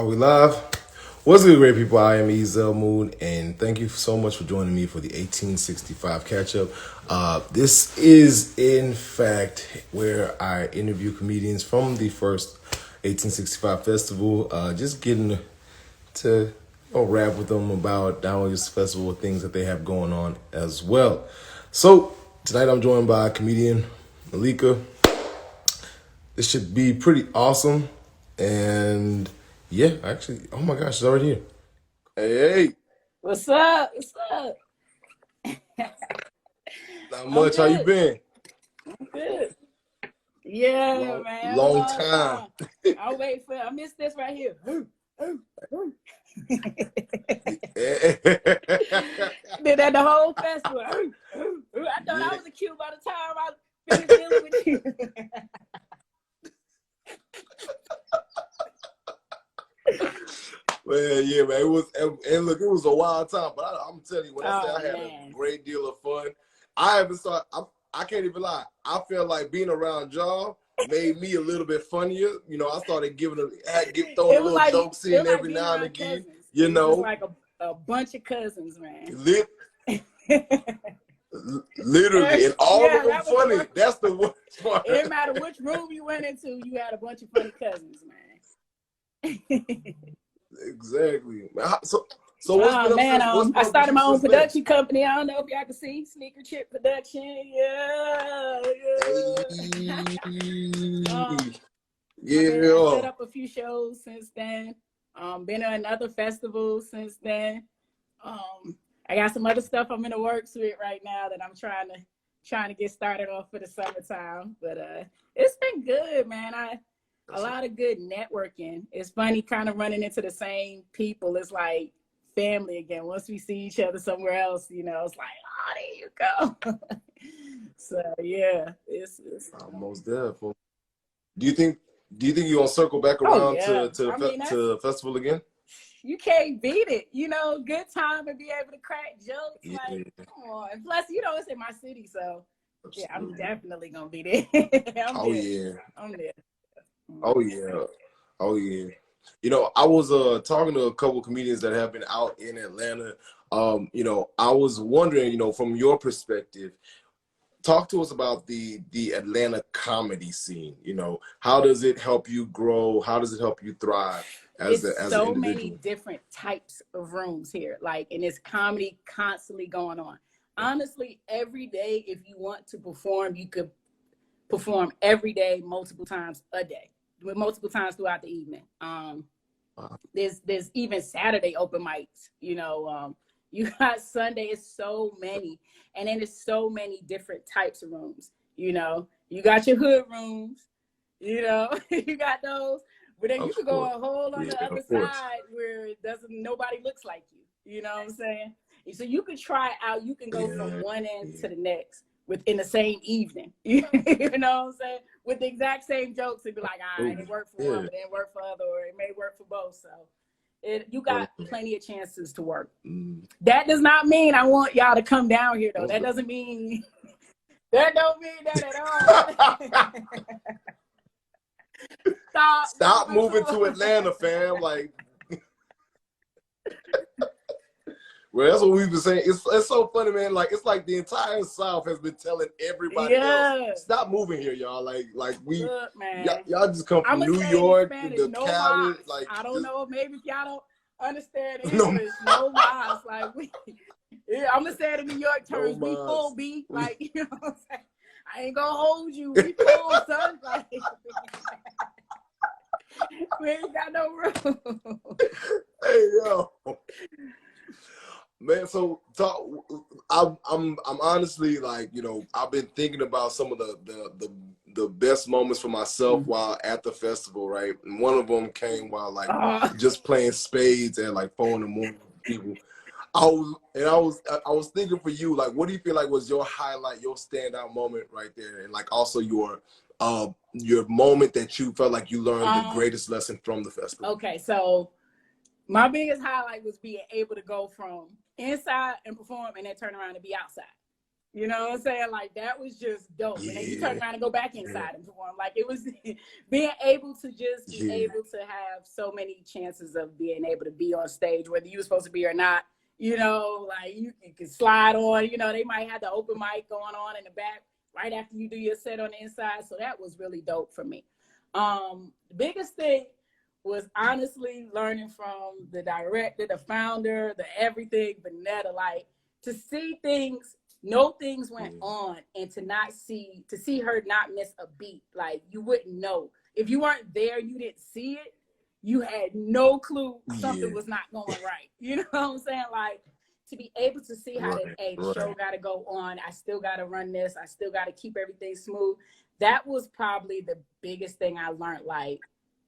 Are we live? What's good, great people? I am Ezel Moon, and thank you so much for joining me for the 1865 catch up. This is, in fact, where I interview comedians from the first 1865 festival. Just getting to rap with them about not only this festival, but things that they have going on as well. So, tonight I'm joined by comedian Malika. This should be pretty awesome. And yeah, actually, oh my gosh, it's already here. Hey, What's up? What's up? not I'm much. How you good. been? I'm good. Yeah, man. Long Long time. time. I missed this right here. Did that the whole festival. I thought I was a cute by the time I finished dealing with you. Man, yeah, man. It was, and look, it was a wild time. But I'm telling you, when I say I had man. a great deal of fun, I can't even lie. I feel like being around y'all made me a little bit funnier. You know, I started throwing a little jokes in every now and again. Cousins. You know, it was like a bunch of cousins, man. Literally, and all of them funny. That's the worst part. It didn't matter which room you went into, you had a bunch of funny cousins, man. Exactly. So what's been man, up I started my own production then? company. I don't know if y'all can see Sneaker Chip Production. Yeah. I set up a few shows since then. Been to another festival since then. I got some other stuff I'm in the works with right now that I'm trying to get started off for the summertime. But it's been good, man. A lot of good networking. It's funny kind of running into the same people. It's like family again. Once we see each other somewhere else, you know, it's like, oh, there you go. So yeah, it's most definitely. Do you think you're gonna circle back around to the festival again? You can't beat it. You know, good time and be able to crack jokes. Yeah. Like, come on. And plus, you know, it's in my city, so yeah, I'm definitely gonna be there. I'm there. Oh yeah. You know, I was talking to a couple of comedians that have been out in Atlanta. You know, I was wondering, you know, from your perspective, talk to us about the Atlanta comedy scene. You know, how does it help you grow? How does it help you thrive as an individual? So many different types of rooms here, like, and it's comedy constantly going on. Honestly, every day, if you want to perform, you could perform every day, multiple times a day, with multiple times throughout the evening. There's even Saturday open mics, you know. You got Sunday, it's so many. And then there's so many different types of rooms, you know. You got your hood rooms, you know, you got those. But then you could go a whole on the other side where nobody looks like you. You know what I'm saying? So you can try out, you can go from one end to the next within the same evening. You know what I'm saying? With the exact same jokes, it'd be like, all right, it worked for one, but it didn't work for other, or it may work for both. So you got plenty of chances to work. That does not mean I want y'all to come down here, though. That doesn't mean that don't mean that at all. Stop moving to Atlanta, fam. Like, well, that's what we've been saying. It's so funny, man. Like, it's like the entire South has been telling everybody else, stop moving here, y'all. Like we, look, man, y'all just come from New York to Cali. Like, I don't know, maybe if y'all don't understand English, no lies. Like I'm gonna say it in New York terms. We full B, like, you know what I'm saying? I ain't gonna hold you. We full, son. Like, we ain't got no room. Hey, yo. Man, so I'm honestly, like, you know, I've been thinking about some of the best moments for myself while at the festival, right? And one of them came while like just playing spades at like 4 a.m. people. I was thinking for you, like, what do you feel like was your highlight, your standout moment right there, and like also your moment that you felt like you learned the greatest lesson from the festival? Okay, so my biggest highlight was being able to go from inside and perform and then turn around and be outside. You know what I'm saying? Like, that was just dope. And then you turn Yeah. around and go back Yeah. inside and perform. Like, it was being able to just be Yeah. able to have so many chances of being able to be on stage, whether you were supposed to be or not. You know, like, you can slide on. You know, they might have the open mic going on in the back right after you do your set on the inside. So that was really dope for me. The biggest thing was honestly learning from the director, the founder, the everything, Vanetta, like, to see things, know things went on, and to see her not miss a beat. Like, you wouldn't know. If you weren't there, you didn't see it, you had no clue something was not going right. You know what I'm saying? Like, to be able to see how the show got to go on, I still got to run this, I still got to keep everything smooth. That was probably the biggest thing I learned. Like,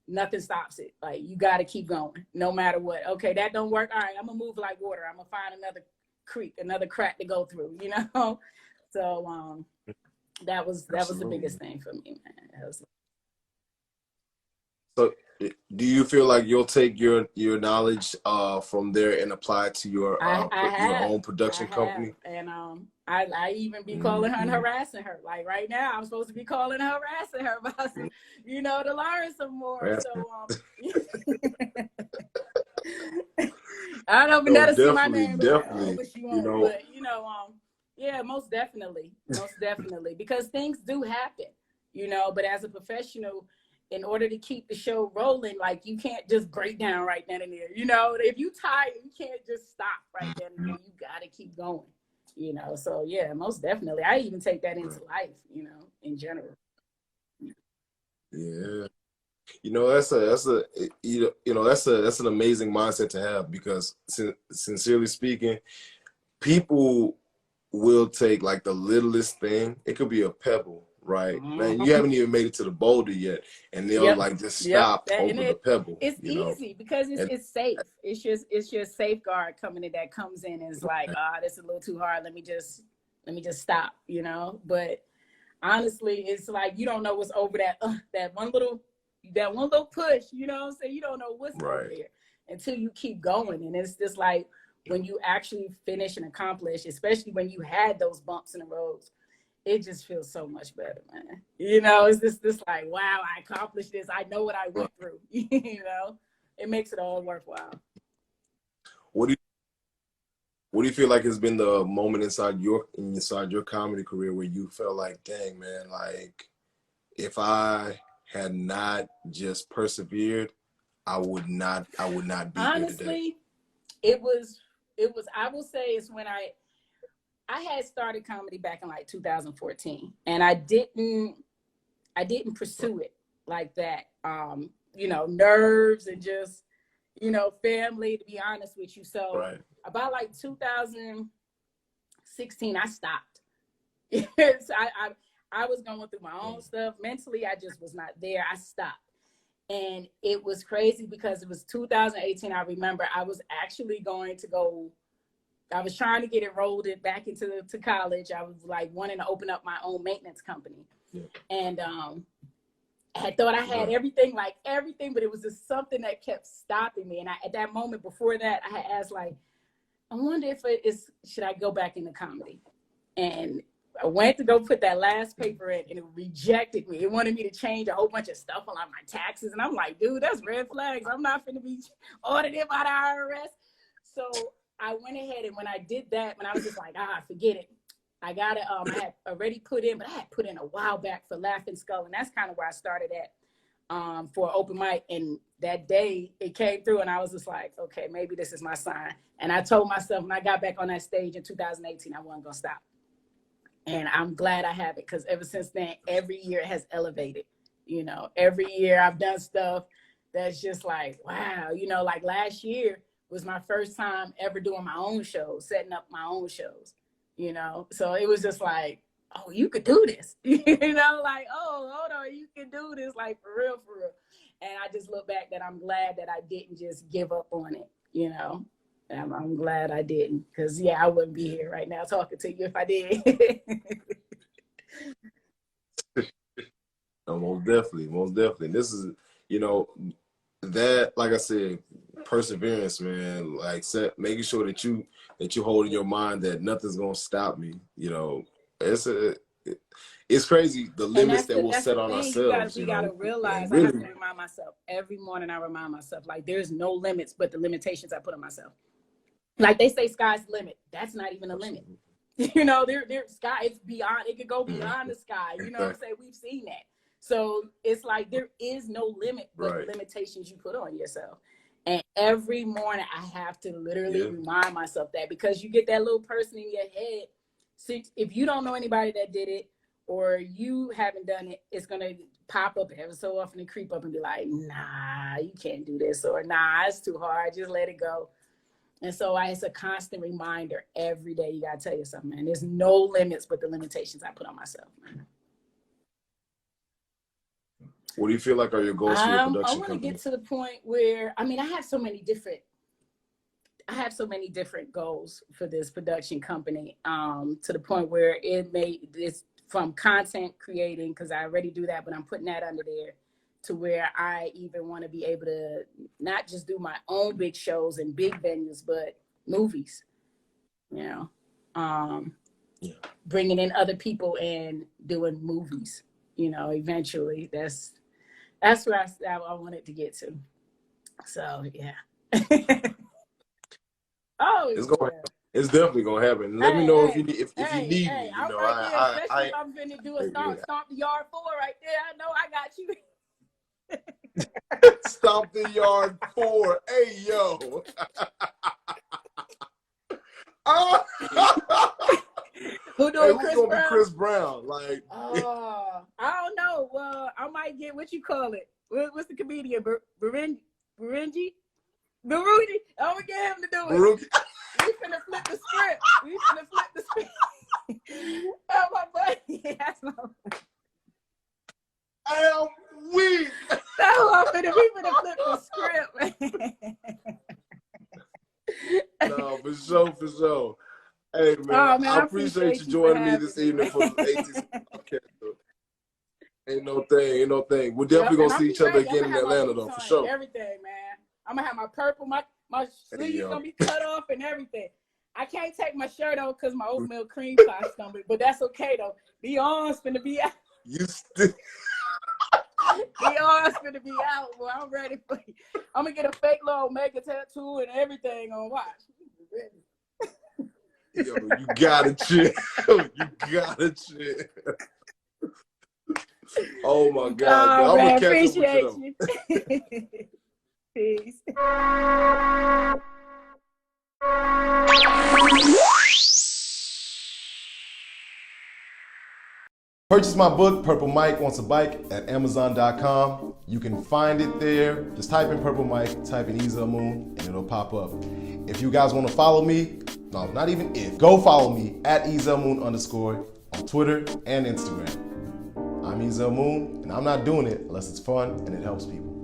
nothing stops it. Like, you got to keep going no matter what. Okay, that don't work. All right, I'm gonna move like water. I'm gonna find another creek, another crack to go through, you know? So that was the biggest thing for me, man. So do you feel like you'll take your knowledge from there and apply it to your own production company? And I even be calling her and harassing her. Like, right now, I'm supposed to be calling and harassing her about some, you know, to learn some more. So I don't never see my name around, but she won't. You know, but you know, yeah, most definitely, because things do happen, you know. But as a professional, in order to keep the show rolling, like, you can't just break down right then and there. You know, if you tired, you can't just stop right then and there. You got to keep going, you know. So yeah, most definitely. I even take that into life, you know, in general. Yeah. You know, that's an amazing mindset to have, because sincerely speaking, people will take like the littlest thing. It could be a pebble, right? Man, you haven't even made it to the boulder yet, and they'll like just stop over the pebble. It's easy because it's safe. It's your safeguard coming in that comes in and is like, this is a little too hard. Let me just stop, you know. But honestly, it's like, you don't know what's over that one little push, you know what I'm saying? You don't know what's over there until you keep going. And it's just like, when you actually finish and accomplish, especially when you had those bumps in the roads, it just feels so much better, man. You know, it's just like, wow, I accomplished this. I know what I went through. You know, it makes it all worthwhile. What do you feel like has been the moment inside your comedy career where you felt like, dang, man, like, if I had not just persevered, I would not be here today? It was, I will say, it's when I had started comedy back in like 2014, and I didn't pursue it like that. You know, nerves and just, you know, family, to be honest with you. So about like 2016, I stopped. So I was going through my own stuff. Mentally, I just was not there. I stopped. And it was crazy because it was 2018. I remember I was actually going to go, I was trying to get enrolled back into college. I was like wanting to open up my own maintenance company. And I had thought I had everything, but it was just something that kept stopping me. And at that moment before that, I had asked, like, I wonder if should I go back into comedy? And I went to go put that last paper in, and it rejected me. It wanted me to change a whole bunch of stuff on like my taxes. And I'm like, dude, that's red flags. I'm not going to be audited by the IRS. So I went ahead, and when I did that, when I was just like, forget it. I got it. I had already put in, but I had put in a while back for Laughing Skull. And that's kind of where I started at for open mic. And that day it came through, and I was just like, okay, maybe this is my sign. And I told myself when I got back on that stage in 2018, I wasn't going to stop. And I'm glad I have it, because ever since then, every year it has elevated. You know, every year I've done stuff that's just like, wow. You know, like last year was my first time ever doing my own shows, setting up my own shows, you know. So it was just like, oh, you could do this. You know, like, oh, hold on, you can do this, like, for real, for real. And I just look back that I'm glad that I didn't just give up on it, you know. I'm glad I didn't, because, yeah, I wouldn't be here right now talking to you if I did. No, most definitely. This is, you know, that, like I said, perseverance, man. Like, making sure that you hold in your mind that nothing's gonna stop me. You know, It's a, it's crazy the And limits that we'll that's set the on thing. ourselves, We you gotta know, realize. and I have really, to remind myself every morning. I remind myself like there's no limits, but the limitations I put on myself. Like they say, sky's the limit. That's not even a limit. You know, their sky. It's beyond. It could go beyond the sky. You know what I'm saying? We've seen that. So it's like there is no limit, but the limitations you put on yourself. And every morning I have to literally remind myself that, because you get that little person in your head. So if you don't know anybody that did it, or you haven't done it, it's gonna pop up ever so often and creep up and be like, nah, you can't do this, or nah, it's too hard, just let it go. And so it's a constant reminder every day. You gotta tell yourself, man, there's no limits but the limitations I put on myself, man. What do you feel like are your goals for your production I want to get to the point where, I mean, I have so many different goals for this production company, to the point where it's from content creating, because I already do that, but I'm putting that under there, to where I even want to be able to not just do my own big shows and big venues, but movies, you know, bringing in other people and doing movies, you know, eventually. That's where I want it to get to. So, yeah. Oh, it's definitely gonna happen. Let me know if you need me. You know, right there, especially if I'm finna do a stomp the yard 4 right there. I know I got you. Stomp the yard 4. Hey yo. Who doing Chris Brown? Be Chris Brown? Like, I don't know. Well, I might get, what you call it? What's the comedian? Burundi? I'm gonna get him to do it. We finna flip the script. Oh, my buddy. That's my buddy. I am weak. We finna flip the script. No, for sure. Hey, man, I appreciate you joining me this evening for the 18th podcast. Ain't no thing. We're definitely gonna see each other again in Atlanta, though, for sure. Everything, man. I'm gonna have my purple, my sleeves gonna be cut off and everything. I can't take my shirt off because my oatmeal cream pie stomach, but that's okay though. The arms finna be out. The arms finna be out, boy. I'm ready for you. I'm gonna get a fake little Omega tattoo and everything on watch. Yo, you gotta chill. Oh my God, oh, man, I'm gonna catch appreciate up with you. Peace. Purchase my book, Purple Mike Wants a Bike, at Amazon.com. You can find it there. Just type in Purple Mike, type in Ezel Moon, and it'll pop up. If you guys want to follow me, no, not even if, go follow me at Ezel Moon _ on Twitter and Instagram. I'm Ezel Moon, and I'm not doing it unless it's fun and it helps people.